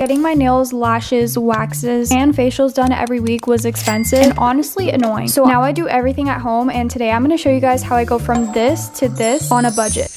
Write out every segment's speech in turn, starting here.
Getting my nails, lashes, waxes, and facials done every week was expensive and honestly annoying. So now I do everything at home, and today I'm going to show you guys how I go from this to this on a budget.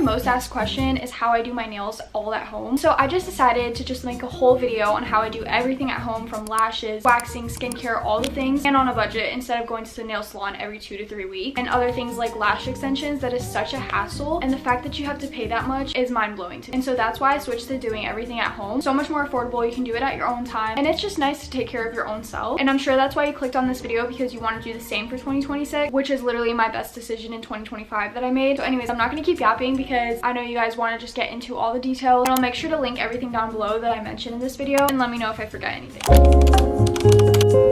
Most asked question is how I do my nails all at home. So I just decided to just make a whole video on how I do everything at home, from lashes, waxing, skincare, all the things, and on a budget instead of going to the nail salon every 2 to 3 weeks. And other things like lash extensions, that is such a hassle, and the fact that you have to pay that much is mind-blowing to me. And so that's why I switched to doing everything at home. So much more affordable, you can do it at your own time, and it's just nice to take care of your own self. And I'm sure that's why you clicked on this video, because you want to do the same for 2026, which is literally my best decision in 2025 that I made. So anyways, I'm not going to keep yapping because I know you guys want to just get into all the details, and I'll make sure to link everything down below that I mentioned in this video, and let me know if I forget anything.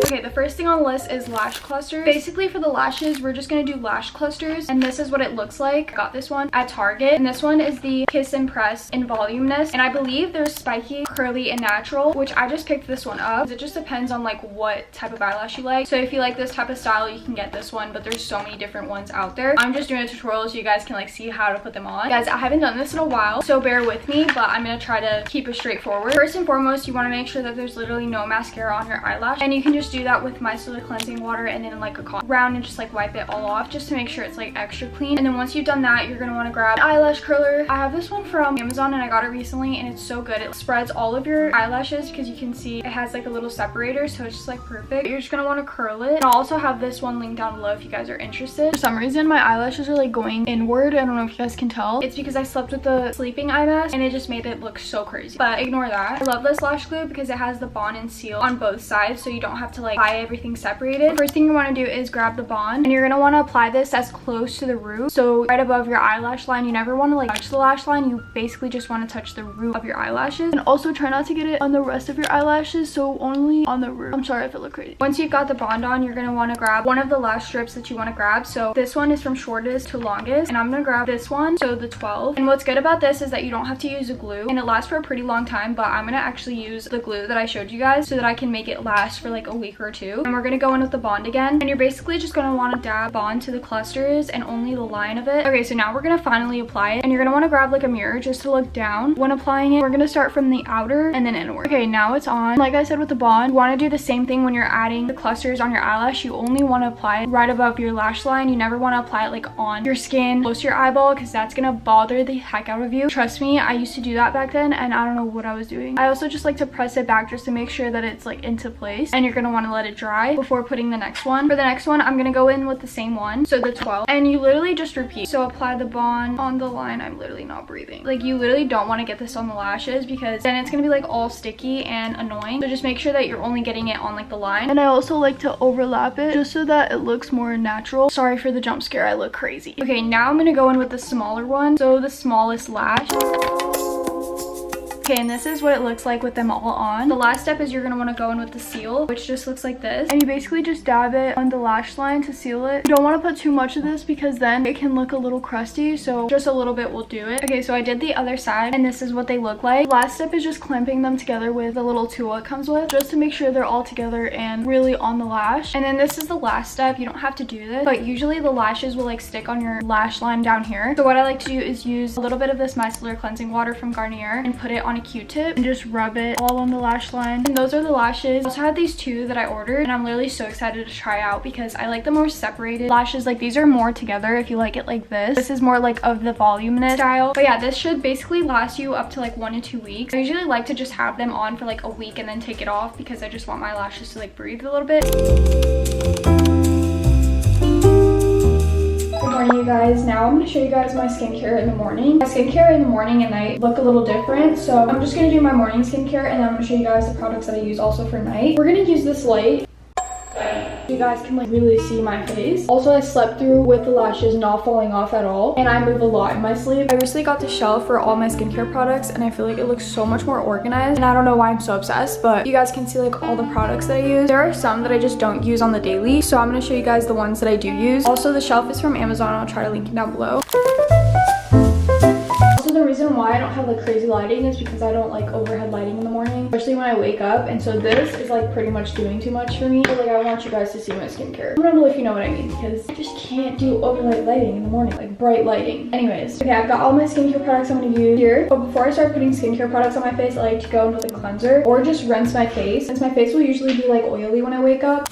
Okay, the first thing on the list is lash clusters. Basically for the lashes, we're just going to do lash clusters, and this is what it looks like. I got this one at Target, and this one is the Kiss and Press in Voluminous, and I believe there's spiky, curly, and natural, which I just picked this one up. It just depends on like what type of eyelash you like. So if you like this type of style, you can get this one, but there's so many different ones out there. I'm just doing a tutorial so you guys can like see how to put them on. Guys, I haven't done this in a while, so bear with me, but I'm going to try to keep it straightforward. First and foremost, you want to make sure that there's literally no mascara on your eyelash, and you can just do that with micellar cleansing water and then like a cotton round and just like wipe it all off just to make sure it's like extra clean. And then once you've done that, you're going to want to grab an eyelash curler. I have this one from Amazon and I got it recently, and it's so good. It spreads all of your eyelashes because you can see it has like a little separator, so it's just like perfect. You're just going to want to curl it. And I'll also have this one linked down below if you guys are interested. For some reason my eyelashes are like going inward. I don't know if you guys can tell. It's because I slept with the sleeping eye mask and it just made it look so crazy, but ignore that. I love this lash glue because it has the bond and seal on both sides, so you don't have to like buy everything separated. First thing you want to do is grab the bond, and you're going to want to apply this as close to the root, so right above your eyelash line. You never want to like touch the lash line, you basically just want to touch the root of your eyelashes, and also try not to get it on the rest of your eyelashes, so only on the root. I'm sorry if it looked crazy. Once you've got the bond on, you're going to want to grab one of the lash strips that you want to grab. So this one is from shortest to longest, and I'm going to grab this one, so the 12. And what's good about this is that you don't have to use a glue, and it lasts for a pretty long time, but I'm going to actually use the glue that I showed you guys so that I can make it last for like a week or two. And we're going to go in with the bond again, and you're basically just going to want to dab bond to the clusters and only the line of it. Okay, so now we're going to finally apply it, and you're going to want to grab like a mirror just to look down when applying it. We're going to start from the outer and then inward. Okay, now it's on. Like I said with the bond, you want to do the same thing when you're adding the clusters on your eyelash. You only want to apply it right above your lash line. You never want to apply it like on your skin close to your eyeball, because that's going to bother the heck out of you. Trust me, I used to do that back then and I don't know what I was doing. I also just like to press it back just to make sure that it's like into place, and you're going to want to let it dry before putting the next one. For the next one, I'm going to go in with the same one, so the 12, and you literally just repeat. So apply the bond on the line. I'm literally not breathing. Like, you literally don't want to get this on the lashes because then it's going to be like all sticky and annoying. So just make sure that you're only getting it on like the line. And I also like to overlap it just so that it looks more natural. Sorry for the jump scare, I look crazy. Okay, now I'm going to go in with the smaller one, so the smallest lash. Okay, and this is what it looks like with them all on. The last step is you're going to want to go in with the seal, which just looks like this. And you basically just dab it on the lash line to seal it. You don't want to put too much of this because then it can look a little crusty, so just a little bit will do it. Okay, so I did the other side, and this is what they look like. Last step is just clamping them together with the little tool it comes with, just to make sure they're all together and really on the lash. And then this is the last step. You don't have to do this, but usually the lashes will like stick on your lash line down here. So what I like to do is use a little bit of this micellar cleansing water from Garnier and put it on a Q-tip and just rub it all on the lash line. And those are the lashes. I also had these two that I ordered, and I'm literally so excited to try out because I like the more separated lashes. Like, these are more together if you like it like this. This is more like of the voluminous style. But yeah, this should basically last you up to like 1 to 2 weeks. I usually like to just have them on for like a week and then take it off because I just want my lashes to like breathe a little bit. Good morning, you guys. Now I'm going to show you guys my skincare in the morning. My skincare in the morning and night look a little different, so I'm just going to do my morning skincare, and then I'm going to show you guys the products that I use also for night. We're going to use this light. You guys can like really see my face. Also, I slept through with the lashes not falling off at all, and I move a lot in my sleep. I recently got the shelf for all my skincare products, and I feel like it looks so much more organized, and I don't know why I'm so obsessed, but you guys can see like all the products that I use. There are some that I just don't use on the daily, so I'm going to show you guys the ones that I do use. Also, the shelf is from Amazon. I'll try to link it down below. The reason why I don't have like crazy lighting is because I don't like overhead lighting in the morning, especially when I wake up. And so this is like pretty much doing too much for me. So like I want you guys to see my skincare. I don't know if you know what I mean, because I just can't do overhead lighting in the morning, like bright lighting. Anyways, okay, I've got all my skincare products I'm gonna use here. But before I start putting skincare products on my face, I like to go in with a cleanser or just rinse my face, since my face will usually be like oily when I wake up.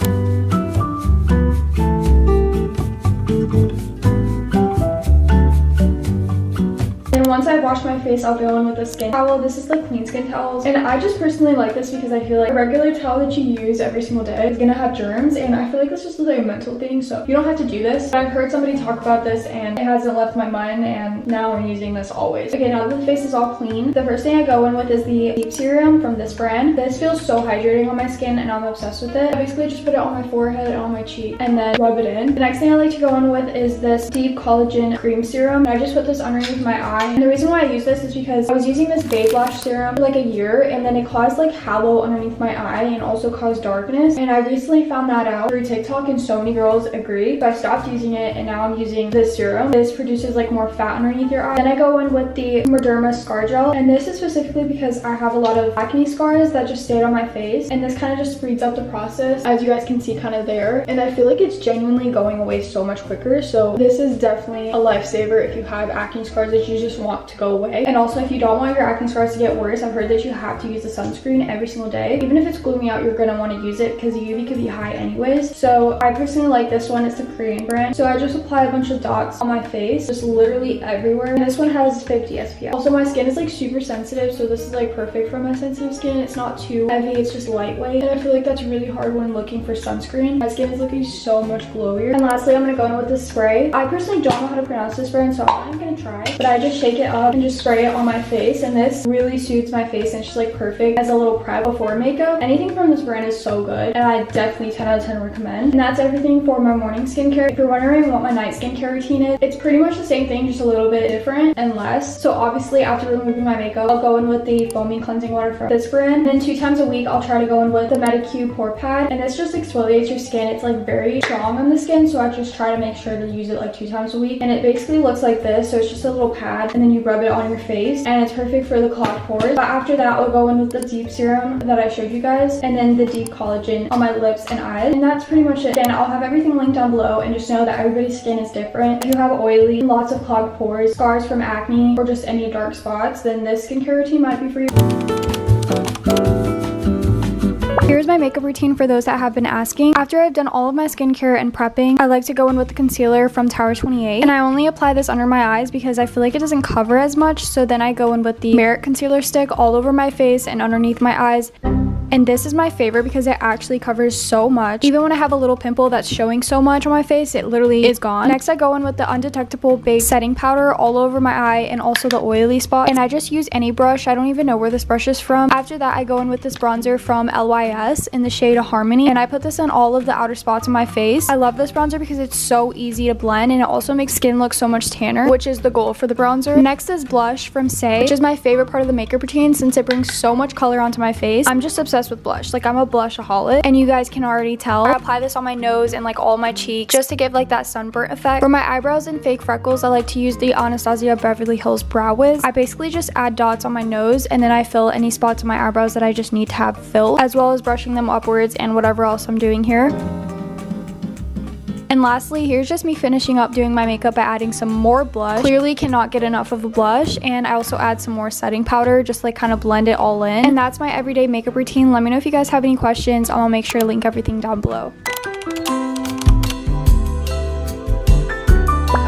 Once I've washed my face, I'll go in with a skin towel. This is like clean skin towels, and I just personally like this because I feel like a regular towel that you use every single day is gonna have germs, and I feel like this is just like a mental thing, so you don't have to do this. But I've heard somebody talk about this and it hasn't left my mind, and now I'm using this always. Okay, now that the face is all clean, the first thing I go in with is the deep serum from this brand. This feels so hydrating on my skin and I'm obsessed with it. I basically just put it on my forehead and on my cheek and then rub it in. The next thing I like to go in with is this deep collagen cream serum. I just put this underneath my eye. And the reason why I use this is because I was using this Babe Lash serum for like a year, and then it caused like halo underneath my eye and also caused darkness. And I recently found that out through TikTok, and so many girls agree. So I stopped using it, and now I'm using this serum. This produces like more fat underneath your eye. Then I go in with the Mederma Scar Gel, and this is specifically because I have a lot of acne scars that just stayed on my face, and this kind of just speeds up the process, as you guys can see kind of there. And I feel like it's genuinely going away so much quicker. So this is definitely a lifesaver if you have acne scars that you just want to go away. And also, if you don't want your acne scars to get worse, I've heard that you have to use a sunscreen every single day. Even if it's gloomy out, you're gonna want to use it because the UV could be high anyways. So I personally like this one. It's a Korean brand. So I just apply a bunch of dots on my face, just literally everywhere. And this one has 50 SPF. Also, my skin is like super sensitive, so this is like perfect for my sensitive skin. It's not too heavy, it's just lightweight. And I feel like that's really hard when looking for sunscreen. My skin is looking so much glowier. And lastly, I'm gonna go in with this spray. I personally don't know how to pronounce this brand, so I'm gonna try. But I just shake it up and just spray it on my face, and this really suits my face, and it's just like perfect as a little prep before makeup. Anything from this brand is so good, and I definitely 10 out of 10 recommend. And that's everything for my morning skincare. If you're wondering what my night skincare routine is, it's pretty much the same thing, just a little bit different and less. So obviously, after removing my makeup, I'll go in with the foamy cleansing water from this brand. And then 2 times a week, I'll try to go in with the Medicube pore pad, and this just exfoliates your skin. It's like very strong on the skin, so I just try to make sure to use it like 2 times a week. And it basically looks like this, so it's just a little pad, and then you rub it on your face, and it's perfect for the clogged pores. But after that, I'll go in with the deep serum that I showed you guys, and then the deep collagen on my lips and eyes, and that's pretty much it. Again, I'll have everything linked down below, and just know that everybody's skin is different. If you have oily, lots of clogged pores, scars from acne, or just any dark spots, then this skincare routine might be for you. Here's my makeup routine for those that have been asking. After I've done all of my skincare and prepping, I like to go in with the concealer from Tower 28. And I only apply this under my eyes because I feel like it doesn't cover as much. So then I go in with the Merit concealer stick all over my face and underneath my eyes. And this is my favorite because it actually covers so much. Even when I have a little pimple that's showing so much on my face, it literally is gone. Next, I go in with the Undetectable Base Setting Powder all over my eye and also the oily spot. And I just use any brush. I don't even know where this brush is from. After that, I go in with this bronzer from LYS in the shade Harmony. And I put this on all of the outer spots of my face. I love this bronzer because it's so easy to blend, and it also makes skin look so much tanner, which is the goal for the bronzer. Next is blush from Say, which is my favorite part of the makeup routine since it brings so much color onto my face. I'm just obsessed with blush. Like, I'm a blushaholic, and you guys can already tell. I apply this on my nose and like all my cheeks just to give like that sunburnt effect. For my eyebrows and fake freckles, I like to use the Anastasia Beverly Hills Brow Wiz. I basically just add dots on my nose, and then I fill any spots on my eyebrows that I just need to have filled, as well as brushing them upwards and whatever else I'm doing here. And lastly, here's just me finishing up doing my makeup by adding some more blush. Clearly cannot get enough of the blush, and I also add some more setting powder, just like kind of blend it all in. And that's my everyday makeup routine. Let me know if you guys have any questions. I'll make sure to link everything down below.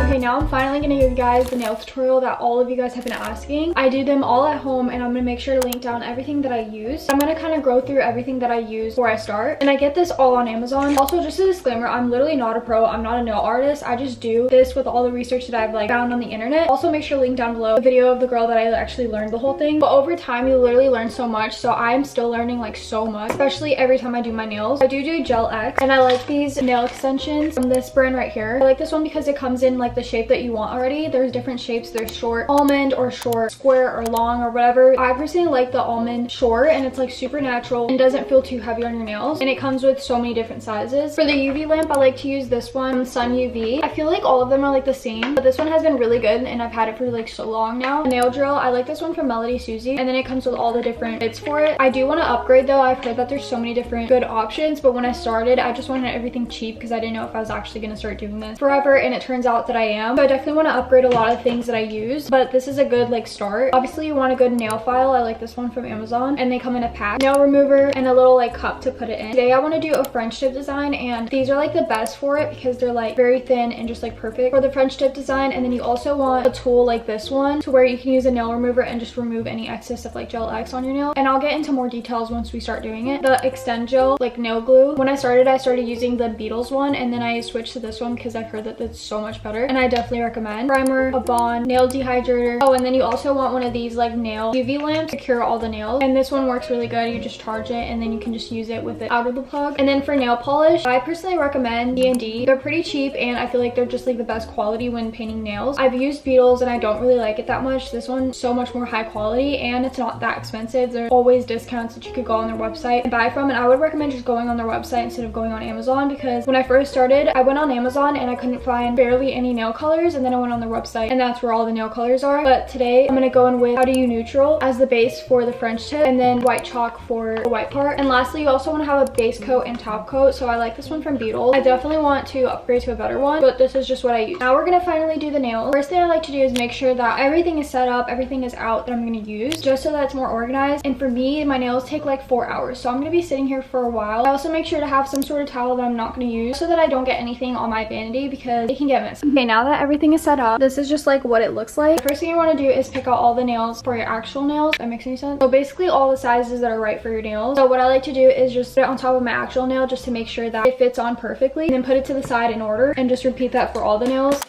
Okay, now I'm finally gonna give you guys the nail tutorial that all of you guys have been asking. I do them all at home, and I'm gonna make sure to link down everything that I use. I'm gonna kind of go through everything that I use before I start, and I get this all on Amazon. Also, just a disclaimer, I'm literally not a pro. I'm not a nail artist. I just do this with all the research that I've like found on the internet. Also, make sure to link down below the video of the girl that I actually learned the whole thing. But over time, you literally learn so much, so I'm still learning like so much, especially every time I do my nails. I do Gel X, and I like these nail extensions from this brand right here. I like this one because it comes in like the shape shape that you want already. There's different shapes. There's short almond or short square or long or whatever. I personally like the almond short, and it's like super natural and doesn't feel too heavy on your nails, and it comes with so many different sizes. For the UV lamp, I like to use this one, Sun UV. I feel like all of them are like the same, but this one has been really good and I've had it for like so long now. Nail drill, I like this one from Melody Susie, and then it comes with all the different bits for it. I do want to upgrade though. I've heard that there's so many different good options, but when I started, I just wanted everything cheap because I didn't know if I was actually going to start doing this forever, and it turns out that I am. So I definitely want to upgrade a lot of things that I use, but this is a good like start. Obviously you want a good nail file. I like this one from Amazon, and they come in a pack. Nail remover and a little like cup to put it in. Today I want to do a French tip design, and these are like the best for it because they're like very thin and just like perfect for the French tip design. And then you also want a tool like this one to where you can use a nail remover and just remove any excess of like gel X on your nail. And I'll get into more details once we start doing it. The extend gel like nail glue, when I started using the Beetles one, and then I switched to this one because I've heard that that's so much better, and I definitely recommend. Primer, a bond, nail dehydrator. Oh, and then you also want one of these like nail UV lamps to cure all the nails, and this one works really good. You just charge it and then you can just use it with it out of the plug. And then for nail polish, I personally recommend D&D. They're pretty cheap, and I feel like they're just like the best quality when painting nails. I've used Beetles and I don't really like it that much. This one's so much more high quality, and it's not that expensive. There's always discounts that you could go on their website and buy from, and I would recommend just going on their website instead of going on Amazon, because when I first started, I went on Amazon and I couldn't find barely any nail colors, and then I went on their website and that's where all the nail colors are. But today I'm gonna go in with How Do You Neutral as the base for the French tip, and then white chalk for the white part. And lastly, you also want to have a base coat and top coat, so I like this one from Beetles. I definitely want to upgrade to a better one, but this is just what I use. Now we're gonna finally do the nails. First thing I like to do is make sure that everything is set up, everything is out that I'm gonna use, just so that it's more organized. And for me, my nails take like 4 hours, so I'm gonna be sitting here for a while. I also make sure to have some sort of towel that I'm not gonna use so that I don't get anything on my vanity, because it can get messy. Okay, now that everything is set up, this is just like what it looks like. The first thing you want to do is pick out all the nails for your actual nails. That makes any sense? So basically all the sizes that are right for your nails. So what I like to do is just put it on top of my actual nail just to make sure that it fits on perfectly, and then put it to the side in order, and just repeat that for all the nails.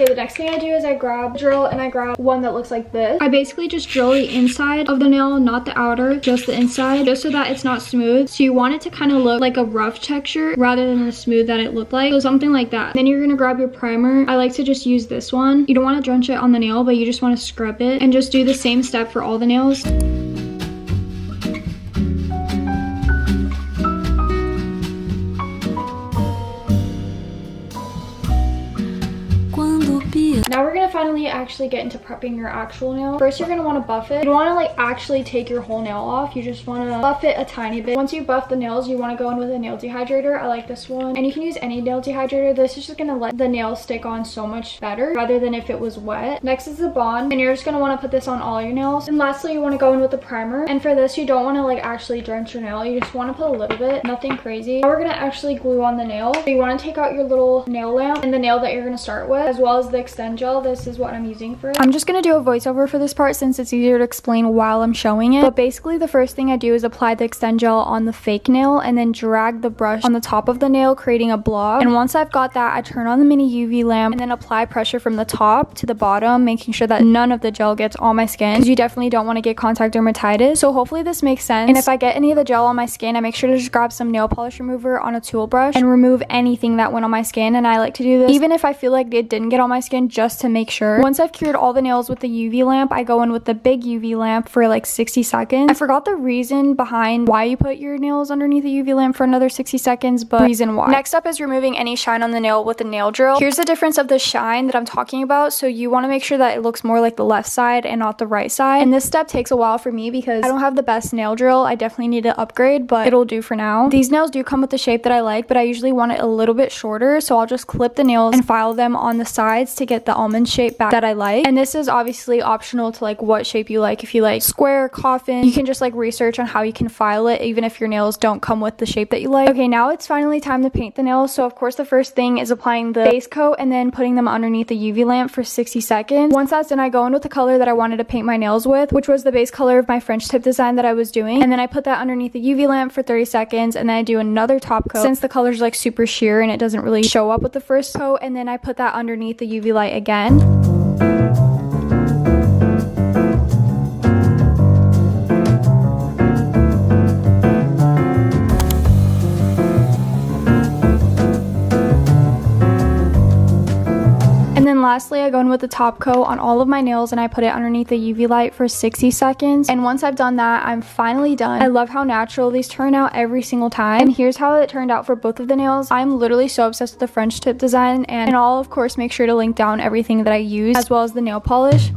The next thing I do is I grab a drill, and I grab one that looks like this. I basically just drill the inside of the nail, not the outer, just the inside, just so that it's not smooth. So you want it to kind of look like a rough texture rather than the smooth that it looked like. So something like that. Then you're gonna grab your primer. I like to just use this one. You don't want to drench it on the nail, but you just want to scrub it, and just do the same step for all the nails. Now we're gonna finally actually get into prepping your actual nail. First, you're gonna want to buff it. You don't want to like actually take your whole nail off. You just want to buff it a tiny bit. Once you buff the nails, you want to go in with a nail dehydrator. I like this one, and you can use any nail dehydrator. This is just gonna let the nail stick on so much better rather than if it was wet. Next is the bond, and you're just gonna want to put this on all your nails. And lastly, you want to go in with the primer. And for this, you don't want to like actually drench your nail. You just want to put a little bit, nothing crazy. Now we're gonna actually glue on the nail. So you want to take out your little nail lamp and the nail that you're gonna start with, as well as the extend gel. This is what I'm using for it. I'm just gonna do a voiceover for this part since it's easier to explain while I'm showing it. But basically the first thing I do is apply the extend gel on the fake nail, and then drag the brush on the top of the nail, creating a blob. And once I've got that, I turn on the mini UV lamp and then apply pressure from the top to the bottom, making sure that none of the gel gets on my skin, because you definitely don't want to get contact dermatitis. So hopefully this makes sense. And if I get any of the gel on my skin, I make sure to just grab some nail polish remover on a tool brush and remove anything that went on my skin. And I like to do this even if I feel like it didn't get on my skin, just to make sure. Once I've cured all the nails with the UV lamp, I go in with the big UV lamp for like 60 seconds. I forgot the reason behind why you put your nails underneath the UV lamp for another 60 seconds, but reason why. Next up is removing any shine on the nail with a nail drill. Here's the difference of the shine that I'm talking about. So you want to make sure that it looks more like the left side and not the right side. And this step takes a while for me because I don't have the best nail drill. I definitely need to upgrade, but it'll do for now. These nails do come with the shape that I like, but I usually want it a little bit shorter. So I'll just clip the nails and file them on the sides to get the almond shape back that I like. And this is obviously optional to like what shape you like. If you like square, coffin, you can just like research on how you can file it even if your nails don't come with the shape that you like. Okay, now it's finally time to paint the nails. So of course the first thing is applying the base coat and then putting them underneath the UV lamp for 60 seconds. Once that's done, I go in with the color that I wanted to paint my nails with, which was the base color of my French tip design that I was doing. And then I put that underneath the UV lamp for 30 seconds, and then I do another top coat since the color's like super sheer and it doesn't really show up with the first coat, and then I put that underneath the UV light again. lastly, I go in with the top coat on all of my nails and I put it underneath the UV light for 60 seconds. And once I've done that, I'm finally done. I love how natural these turn out every single time. And here's how it turned out for both of the nails. I'm literally so obsessed with the French tip design, and I'll of course make sure to link down everything that I use as well as the nail polish.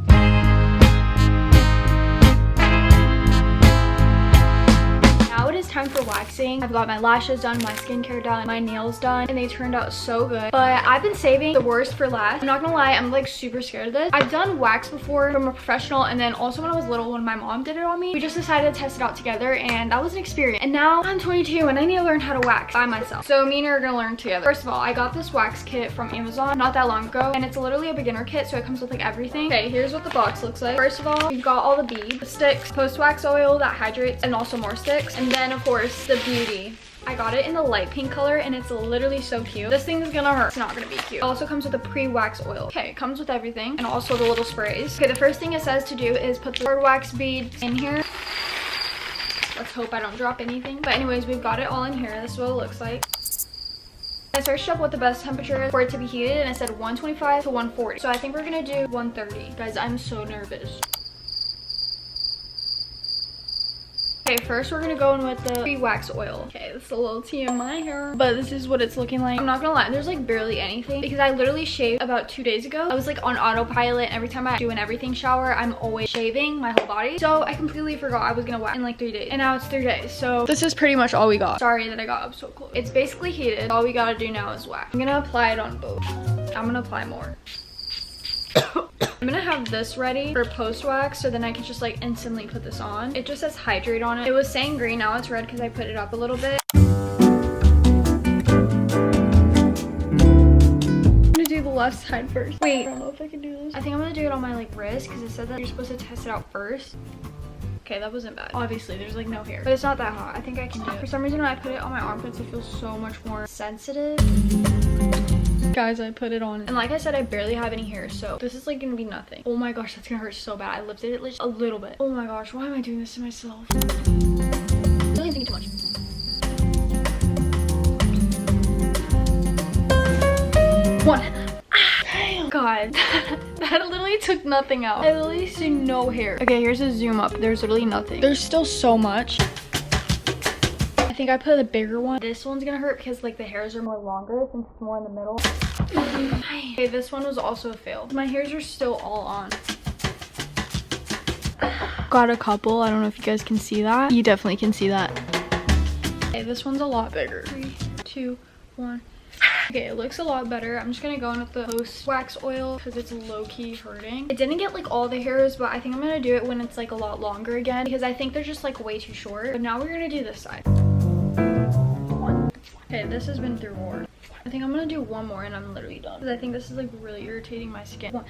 Time for waxing. I've got my lashes done, my skincare done, my nails done, and they turned out so good. But I've been saving the worst for last. I'm not gonna lie, I'm like super scared of this. I've done wax before from a professional, and then also when I was little, when my mom did it on me, we just decided to test it out together, and that was an experience. And now I'm 22 and I need to learn how to wax by myself. So me and her are gonna learn together. First of all, I got this wax kit from Amazon not that long ago, and it's literally a beginner kit, so it comes with like everything. Okay, here's what the box looks like. First of all, we've got all the beads, the sticks, post-wax oil that hydrates, and also more sticks. And then of course the beauty. I got it in the light pink color and it's literally so cute. This thing is gonna hurt. It's not gonna be cute. It also comes with a pre-wax oil. Okay, it comes with everything and also the little sprays. Okay, the first thing it says to do is put the hard wax bead in here. Let's hope I don't drop anything. But anyways, we've got it all in here. This is what it looks like. I searched up what the best temperature is for it to be heated and it said 125 to 140. So I think we're gonna do 130. Guys, I'm so nervous. Okay, first we're gonna go in with the pre-wax oil. Okay, this is a little TMI here, but this is what it's looking like. I'm not gonna lie, there's like barely anything because I literally shaved about 2 days ago. I was like on autopilot. Every time I do an everything shower, I'm always shaving my whole body. So I completely forgot I was gonna wax in like 3 days, and now it's 3 days. So this is pretty much all we got. Sorry that I got up so close. It's basically heated. All we gotta do now is wax. I'm gonna apply it on both. I'm gonna apply more. I'm gonna have this ready for post-wax so then I can just like instantly put this on. It just says hydrate on it. It was saying green, now it's red because I put it up a little bit. I'm gonna do the left side first. Wait, I don't know if I can do this. I think I'm gonna do it on my like wrist because it said that you're supposed to test it out first. Okay, that wasn't bad. Obviously, there's like no hair, but it's not that hot. I think I can do it. For some reason, when I put it on my armpits, it feels so much more sensitive. Guys, I put it on, and like I said, I barely have any hair, so this is like gonna be nothing. Oh my gosh, that's gonna hurt so bad. I lifted it just a little bit. Oh my gosh, why am I doing this to myself? I'm really thinking too much. One. Damn. God, that literally took nothing out. I literally see no hair. Okay, here's a zoom up. There's literally nothing. There's still so much. I think I put a bigger one. This one's gonna hurt because like the hairs are more longer since it's more in the middle. Okay, this one was also a fail. My hairs are still all on. Got a couple. I don't know if you guys can see that. You definitely can see that. Okay, this one's a lot bigger. 3, 2, 1. Okay, it looks a lot better. I'm just gonna go in with the post-wax oil because it's low-key hurting. It didn't get like all the hairs, but I think I'm gonna do it when it's like a lot longer again because I think they're just like way too short. But now we're gonna do this side. Okay, this has been through war. I think I'm gonna do one more and I'm literally done because I think this is like really irritating my skin.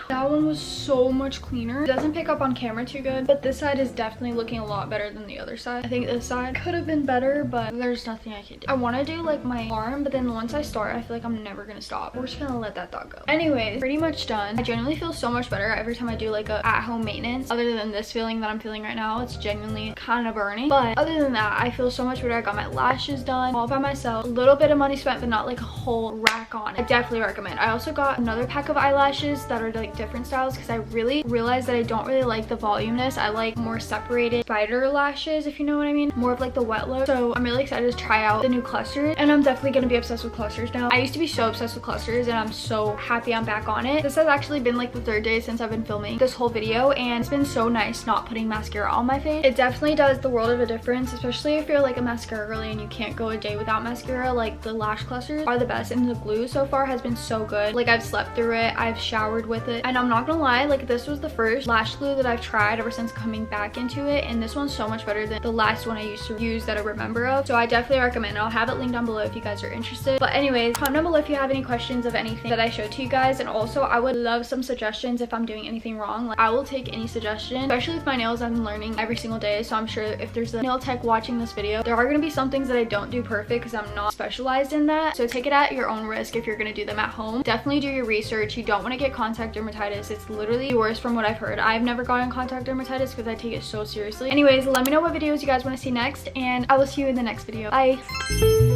That one was so much cleaner. It doesn't pick up on camera too good, but this side is definitely looking a lot better than the other side. I think this side could have been better, but there's nothing I can do. I want to do like my arm, but then once I start, I feel like I'm never gonna stop. We're just gonna let that thought go. Anyways, pretty much done. I genuinely feel so much better every time I do like a at-home maintenance. Other than this feeling that I'm feeling right now, it's genuinely kind of burning. But other than that, I feel so much better. I got my lashes done all by myself. A little bit of money spent, but not like a whole rack on it. I definitely recommend. I also got another pack of eyelashes that are like different styles because I really realized that I don't really like the voluminous. I like more separated spider lashes, if you know what I mean. More of like the wet look. So I'm really excited to try out the new clusters, and I'm definitely gonna be obsessed with clusters now. I used to be so obsessed with clusters, and I'm so happy I'm back on it. This has actually been like the 3rd day since I've been filming this whole video, and it's been so nice not putting mascara on my face. It definitely does the world of a difference, especially if you're like a mascara girly and you can't go a day without mascara. Like the lash clusters are the best, and the glue so far has been so good. Like I've slept through it, I've showered with it, and I'm not gonna lie, like this was the first lash glue that I've tried ever since coming back into it, and this one's so much better than the last one I used to use that I remember of. So I definitely recommend it. I'll have it linked down below if you guys are interested. But anyways, comment down below if you have any questions of anything that I showed to you guys, and also I would love some suggestions if I'm doing anything wrong. Like I will take any suggestion, especially with my nails. I'm learning every single day, so I'm sure if there's a nail tech watching this video, there are going to be some things that I don't do perfect because I'm not specialized in that. So take it at your own risk if you're going to do them at home. Definitely do your research. You don't want to get contact dermatitis. It's literally the worst from what I've heard. I've never gotten contact dermatitis because I take it so seriously. Anyways, let me know what videos you guys want to see next, and I will see you in the next video. Bye.